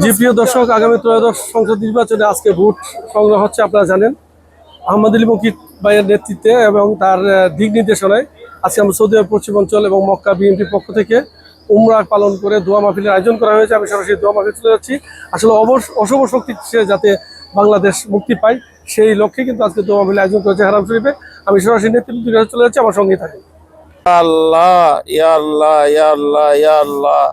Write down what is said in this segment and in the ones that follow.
জি প্রিয় দর্শক, আগামী ত্রয়োদশ সংসদ নির্বাচনে আজকে ভোট সংগ্রহ হচ্ছে। আপনারা জানেন আহমদ আলী মুকিব ভাইয়ের নেতৃত্বে এবং তার দিক নির্দেশনায় আজকে আমরা সৌদি আরব পশ্চিমাঞ্চল এবং মক্কা বিএনপির পক্ষ থেকে উমরা পালন করে দোয়া মাহফিলের আয়োজন করা হয়েছে। আমি সরাসরি দোয়া মাহফিল চলে যাচ্ছি। আসলে অশুভ শক্তি যাতে বাংলাদেশ মুক্তি পায় সেই লক্ষ্যে কিন্তু আজকে দোয়া মাহফিলের আয়োজন করেছে হারাম শরীফে। আমি সরাসরি নেতৃত্বের কাছে চলে যাচ্ছি, আমার সঙ্গে থাকি। আল্লাহ ইয়া আল্লাহ ইয়া আল্লাহ ইয়া আল্লাহ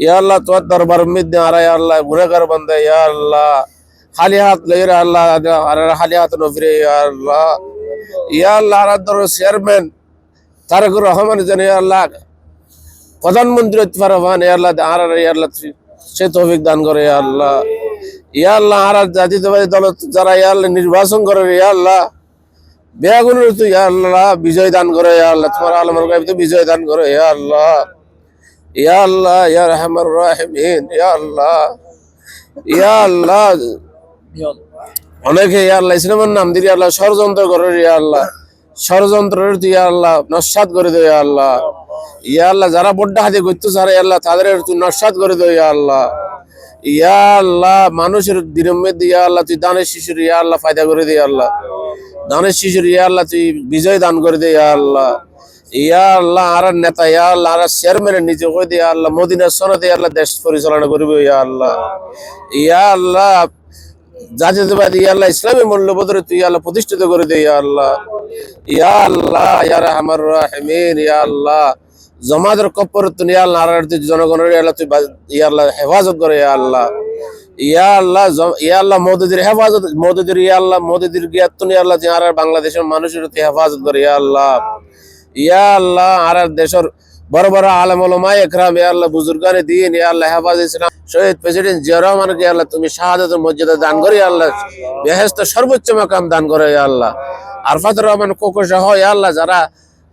ইয়া আল্লাহ, তোমার দরবার মধ্যে আরা ইয়া আল্লাহ গুনাহগার বান্দা ইয়া আল্লাহ, খালি হাত লইরা আল্লাহ আর খালি হাত নফিরে ইয়া আল্লাহ। ইয়া আল্লাহ আর চেয়ারম্যান তারেকুর রহমান জানি ইয়া আল্লাহ প্রধানমন্ত্রী হতে পারবেন ইয়া আল্লাহ, আর ইয়া আল্লাহ সে তৌফিক দান করে ইয়া আল্লাহ। ইয়া আল্লাহ আর জাতীয়তাবাদী দল যারা ইয়া আল্লাহ নির্বাচন করে ইয়া আল্লাহ বেগুনের তো ইয়া আল্লাহ বিজয় দান করে ইয়া আল্লাহ, তোমার আলমের গায়বে বিজয় দান করে ইয়া আল্লাহ। ইয়া আল্লাহ ইয়া রহমান রাহিমিন ইয়া আল্লাহ। ইয়া আল্লাহ অনেকে ইয়া আল্লাহ ইসলামের নাম দিয়ে আল্লাহ ষড়যন্ত্র করে ইয়া আল্লাহ, ষড়যন্ত্রের তুই ইয়া আল্লাহ নস্যাৎ করে দে ইয়া আল্লাহ। ইয়া আল্লাহ যারা বড্ডা হাতে করতে চায় ইয়া আল্লাহ তাদের তুই নস্যাৎ করে দে ইয়া আল্লাহ। ইয়া আল্লাহ মানুষের দিনের মধ্যে ইয়া আল্লাহ তুই দানের শিশুর ইয়া আল্লাহ ফায়দা করে দে আল্লাহ, দানের শিশুর ইয়া আল্লাহ তুই বিজয় দান করে দে ইয়া আল্লাহ। ইয়া আল্লাহ আর নেতা ইয়া আল্লাহ আর চেয়ারম্যানের নিজে কই দে আল্লাহ মদিনার সনদে আল্লাহ দেশ পরিচালনা করবে ইয়া আল্লাহ। ইয়া আল্লাহ জাতীয়তাবাদী ইয়া আল্লাহ ইসলামী মূল্যবোধের তুই আল্লাহ প্রতিষ্ঠিত করে দে ইয়া আল্লাহ। ইয়া আল্লাহ ইয়া রহমান রাহিমিন ইয়া আল্লাহ জমাদের কপ্পর তুই ইয়া আল্লাহ আর জনগণের ইয়া আল্লাহ তুই ইয়া আল্লাহ হেফাজত করে ইয়া আল্লাহ। ইয়া আল্লাহ ইয়া আল্লাহ মোদীদের হেফাজত, মোদীদের ইয়া আল্লাহ মোদীদের জ্ঞাতন ইয়া আল্লাহ আর বাংলাদেশের মানুষের হেফাজত করে ইয়া আল্লাহ। ইয়া আল্লাহ আর দেশের বড় বড় আলেম ওলামা ইকরাম ইয়া আল্লাহ বুজুর্গানে দিন ইয়া আল্লাহ হেফাজত ইসলাম শহীদ প্রেসিডেন্ট জিয়া রহমানকে ইয়া আল্লাহ তুমি শাহাদাতের মর্যাদা দান করে ইয়া আল্লাহ, বেহেশতের সর্বোচ্চ মাকাম দান করে ইয়া আল্লাহ। আরফাতুর রহমান কোকো সহ ইয়া আল্লাহ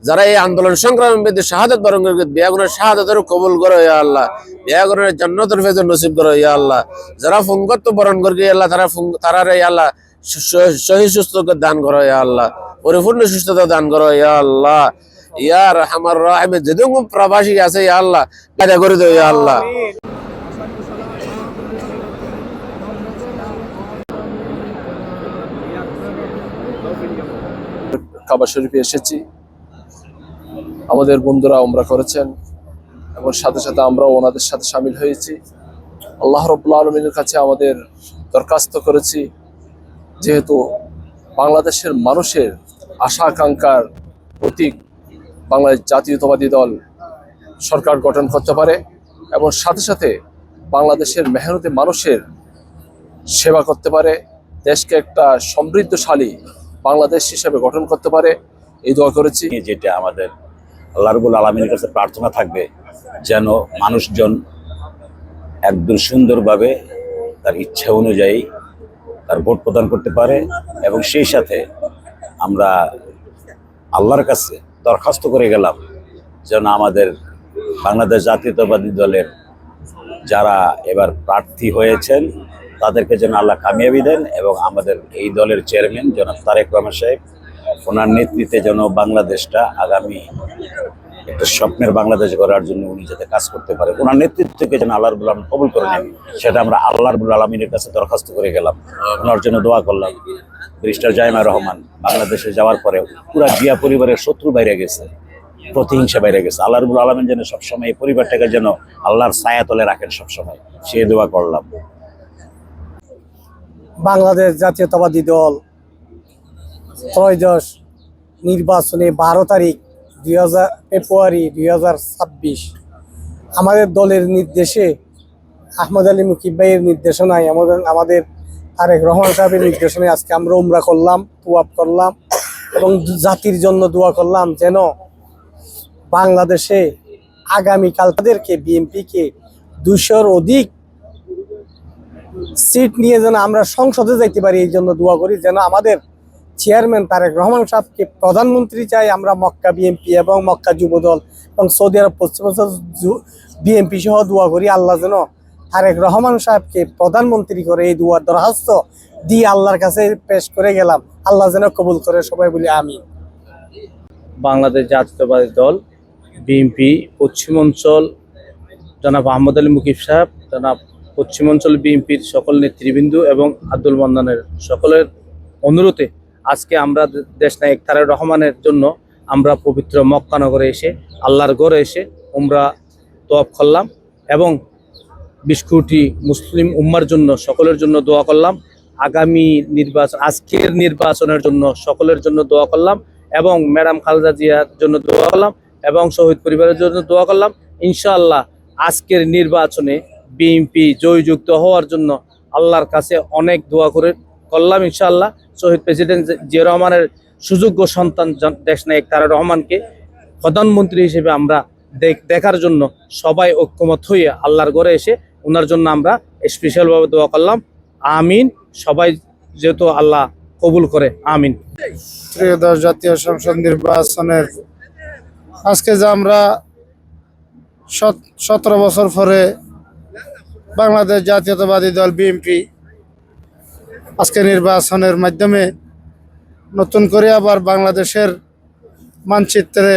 যারা এই আন্দোলন সংগ্রামের মধ্যে শাহাদাত বরণ করে বেগুনের শাহাদাতের কবুল করো ইয়া আল্লাহ, বেগুনের জান্নাতুল ফেরদৌস নসিব করো ইয়া আল্লাহ। যারা ফুঙ্গত্ব বরণ করে ইয়া আল্লাহ তারা ইয়া আল্লাহ সহি সুস্থতা দান করো ইয়া আল্লাহ, পরিপূর্ণ সুস্থতা দান করো ইয়া আল্লাহ। ইয়া রহমান রাহিম যেদিন প্রবাসী আছে ইয়া আল্লাহ কাজা করে দাও ইয়া আল্লাহ। কাবা শরীফে এসেছি, আমাদের বন্ধুরা উমরা করেছেন এবং সাথে সাথে আমরাও ওনাদের সাথে সামিল হয়েছি। আল্লাহ রাব্বুল আলামিনের কাছে আমাদের দরখাস্ত করেছি, যেহেতু বাংলাদেশের মানুষের আশা আকাঙ্ক্ষার প্রতীক বাংলাদেশ জাতীয়তাবাদী দল সরকার গঠন করতে পারে এবং সাথে সাথে বাংলাদেশের মেহনতি মানুষের সেবা করতে পারে, দেশকে একটা সমৃদ্ধশালী বাংলাদেশ হিসেবে গঠন করতে পারে, এই দোয়া করেছি। যেটা আমাদের আল্লাহ রাব্বুল আলামিনের কাছে প্রার্থনা থাকবে যেন মানুষজন একদম সুন্দরভাবে তার ইচ্ছা অনুযায়ী তার ভোট প্রদান করতে পারে এবং সেই সাথে আমরা আল্লাহর কাছে দরখাস্ত করে গেলাম যেন আমাদের বাংলাদেশ জাতীয়তাবাদী দলের যারা এবার প্রার্থী হয়েছেন তাদেরকে যেন আল্লাহ কামিয়াবি দেন এবং আমাদের এই দলের চেয়ারম্যান জনাব তারেক রহমান সাহেব ওনার নেতৃত্বে যেন বাংলাদেশটা আগামী একটা স্বপ্নের বাংলাদেশ গড়ার জন্য উনি যাতে কাজ করতে পারে, ওনার নেতৃত্বকে যেন আল্লাহ রাব্বুল আলামিন কবুল করে নেন, সেটা আমরা আল্লাহ রাব্বুল আলামিনের কাছে দরখাস্ত করে গেলাম, ওনার জন্য দোয়া করলাম। ব্যারিস্টার জাইমা রহমান বাংলাদেশে যাওয়ার পরে পুরা জিয়া পরিবারের শত্রু বাইরে গেছে, প্রতিহিংসা বাইরে গেছে, আল্লাহ রাব্বুল আলামিন যেন সবসময় এই পরিবারটাকে যেন আল্লাহর ছায়াতলে রাখেন সবসময়, সে দোয়া করলাম। বাংলাদেশ জাতীয়তাবাদী দল ত্রয়োদশ নির্বাচনে 12 তারিখ ফেব্রুয়ারি 2026 আমাদের দলের নির্দেশে আহমদ আলী মুকিব ভাইয়ের নির্দেশনায় আমাদের তারেক রহমান সাহেবের নির্দেশনায় আজকে আমরা উমরা করলাম, তোয়াফ করলাম এবং জাতির জন্য দোয়া করলাম যেন বাংলাদেশে আগামীকাল তাদেরকে বিএনপিকে 200-র অধিক সিট নিয়ে যেন আমরা সংসদে যাইতে পারি, এই জন্য দোয়া করি যেন আমাদের চেয়ারম্যান তারেক রহমান সাহেবকে প্রধানমন্ত্রী চাই। আমরা মক্কা বিএনপি এবং মক্কা যুবদল এবং সৌদি আরব পশ্চিমাঞ্চল বিএনপি সহ দোয়া করি আল্লাহ যেন তারেক রহমান সাহেবকে প্রধানমন্ত্রী করে, এই দোয়ার দরখাস্ত দিয়ে আল্লাহর কাছে পেশ করে গেলাম, আল্লাহ যেন কবুল করে, সবাই বলি আমিন। বাংলাদেশ জাতীয়তাবাদী দল বিএনপি পশ্চিমাঞ্চল জনাব আহমদ আলী মুকিব সাহেব, জনাব পশ্চিমাঞ্চল বিএনপির সকল নেতৃবৃন্দ এবং আব্দুল মান্নানের সকলের অনুরোধে আজকে আমরা দেশনায়ক তারেক রহমানের জন্য আমরা পবিত্র মক্কা নগরে এসে আল্লাহর ঘরে এসে উমরা তওয়াফ করলাম এবং 20 কোটি মুসলিম উম্মার জন্য সকলের জন্য দোয়া করলাম। আগামী নির্বাচন, আজকের নির্বাচনের জন্য সকলের জন্য দোয়া করলাম এবং ম্যাডাম খালেদা জিয়ার জন্য দোয়া করলাম এবং শহীদ পরিবারের জন্য দোয়া করলাম। ইনশাআল্লাহ আজকের নির্বাচনে বিএনপি জয়যুক্ত হওয়ার জন্য আল্লাহর কাছে অনেক দোয়া করলাম। ইনশাআল্লাহ শহীদ প্রেসিডেন্ট জিয়া রহমানের সুযোগ্য সন্তান দেশনায়ক তারেক রহমানকে প্রধানমন্ত্রী হিসেবে আমরা দেখার জন্য সবাই ঐক্যমত হয়ে আল্লাহর ঘরে এসে ওনার জন্য আমরা স্পেশালভাবে দোয়া করলাম। আমিন। সবাই যেহেতু আল্লাহ কবুল করে, আমিন। ত্রয়োদশ জাতীয় সংসদ নির্বাচনের আজকে যে আমরা 17 বছর পরে বাংলাদেশ জাতীয়তাবাদী দল বিএনপি আজকে নির্বাচনের মাধ্যমে নতুন করে আবার বাংলাদেশের মানচিত্রে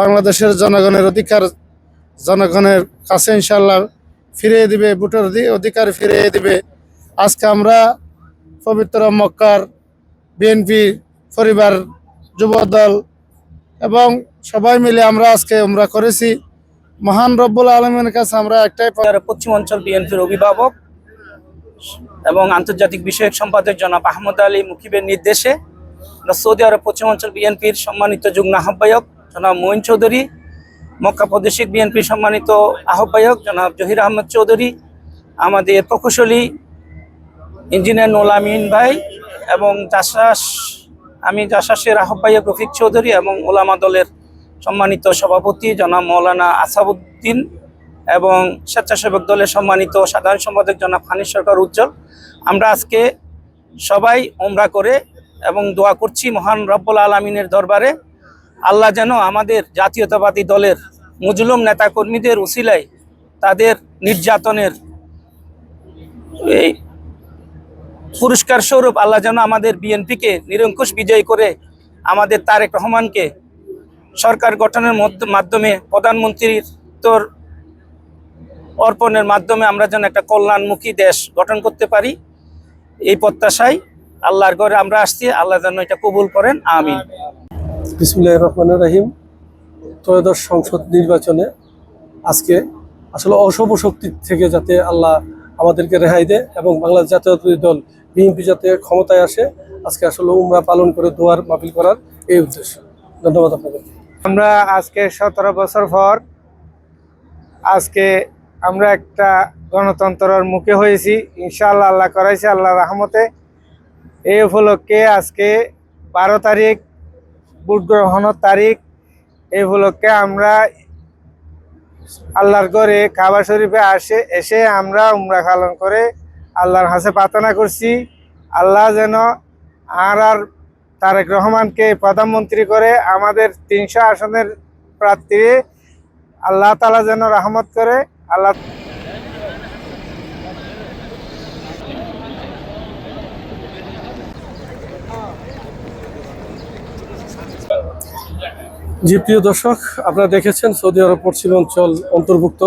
বাংলাদেশের জনগণের অধিকার জনগণের কাছে ইনশাল্লাহ ফিরিয়ে দিবে, ভোটের অধিকার ফিরিয়ে দিবে। আজকে আমরা পবিত্র মক্কার বিএনপি পরিবার যুবদল এবং সবাই মিলে আমরা আজকে উমরা করেছি। মহান রব্বুল আলমীর কাছে আমরা একটাই পশ্চিমাঞ্চল বিএনপির অভিভাবক এবং আন্তর্জাতিক বিষয়ক সম্পাদক জনাব আহমদ আলী মুকিবের নির্দেশে সৌদি আরব পশ্চিমাঞ্চল বিএনপির সম্মানিত যুগ্ম আহ্বায়ক জনাব মঈন চৌধুরী, মক্কা প্রাদেশিক বিএনপির সম্মানিত আহ্বায়ক জনাব জহির আহমদ চৌধুরী, আমাদের প্রকৌশলী ইঞ্জিনিয়ার নুল আমিন ভাই এবং জাসাসের আহ্বায়ক রফিক চৌধুরী এবং ওলামা দলের সম্মানিত সভাপতি জনাব মৌলানা আসাবউদ্দিন এবং স্বেচ্ছাসেবক দলের সম্মানিত সাধারণ সম্পাদক জনাব হানিফ সরকার উজ্জ্বল, আমরা আজকে সবাই উমরা করে এবং দোয়া করছি মহান রব্বুল আলমিনের দরবারে আল্লাহ যেন আমাদের জাতীয়তাবাদী দলের মুজলুম নেতাকর্মীদের উসিলায় তাদের নির্যাতনের এই পুরস্কার স্বরূপ আল্লাহ যেন আমাদের বিএনপিকে নিরঙ্কুশ বিজয় করে আমাদের তারেক রহমানকে সরকার গঠনের মাধ্যমে প্রধানমন্ত্রীর অর্পণের মাধ্যমে আমরা যেন একটা কল্যাণমুখী দেশ গঠন করতে পারি, এই প্রত্যাশায় আল্লাহর ঘরে আমরা আসছি। আল্লাহ যেন এটা কবুল করেন, আমিন। বিসমিল্লাহির রহমানির রহিম। ত্রয়োদশ সংসদ নির্বাচনে আজকে আসলে অশুভ শক্তি থেকে যাতে আল্লাহ আমাদেরকে রেহাই দেয় এবং বাংলাদেশ জাতীয়তাবাদী দল বিএনপি যাতে ক্ষমতায় আসে, আজকে আসলে উমরা পালন করে দোয়ার মাহফিল করার এই উদ্দেশ্য। ধন্যবাদ আপনাদের। আমরা আজকে 17 বছর পর আজকে আমরা একটা গণতন্ত্রের মুখে হয়েছি। ইনশাআল্লাহ আল্লাহ করাইছে আল্লাহর রহমতে। এই উপলক্ষে আজকে 12 তারিখ ভোট গ্রহণের তারিখ। এই উপলক্ষে আমরা আল্লাহর ঘরে কাবা শরীফে এসে আমরা উমরা পালন করে আল্লাহর কাছে প্রার্থনা করছি আল্লাহ যেন আর তারেক রহমানকে প্রধানমন্ত্রী করে আমাদের 300 আসনের প্রার্থী আল্লাহ তাআলা যেন রহমত করে। আল্লাহ জি প্রিয় দর্শক, আপনারা দেখেছেন সৌদি আরব পশ্চিমাঞ্চল অন্তর্ভুক্ত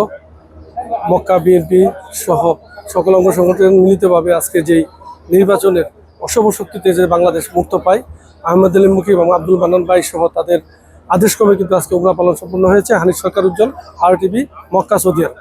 মক্কা বিএনপি সহ সকল অঙ্গ সংগঠন মিলিতভাবে আজকে যেই নির্বাচনের অশুভ শক্তিতে যে বাংলাদেশ মুক্ত পায়, আহমদ আলী মুকিব এবং আব্দুল মান্নান ভাই সহ তাদের আদেশক্রমে কিন্তু আজকে উমরা পালন সম্পন্ন হয়েছে। হানিফ সরকার উজ্জ্বল, RTV, মক্কা, সৌদি আরব।